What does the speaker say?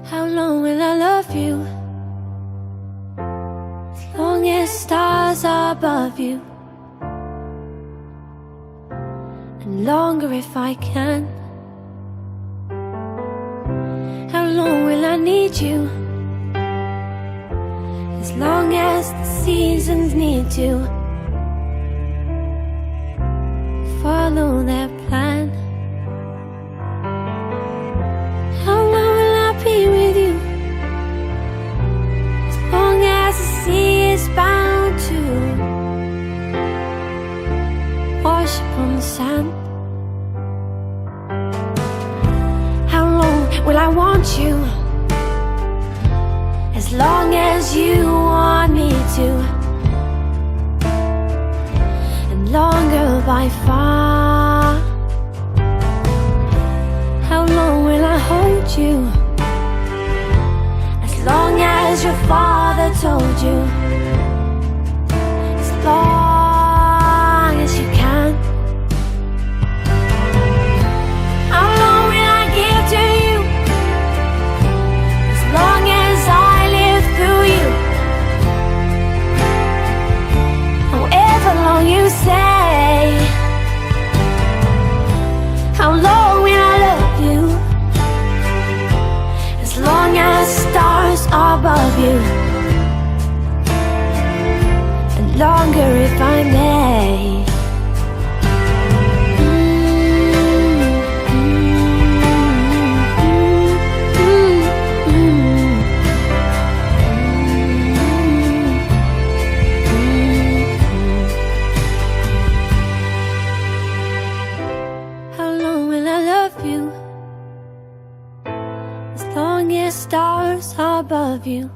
How long will I love you? As long as stars are above you, and longer if I can. How long will I need you? As long as the seasons need to follow their plan. How long will I be with you? As long as the sea is bound to wash upon the sand. How long will I want you? As long as you want me to, and longer by far. How long will I hold you? As long as your father told you. As long as you can. How long will I give to you? As long as I live through you. However long you say. How long will I love you? As long as stars are above you, and longer if I may. How long will I love you? As long as stars are above you.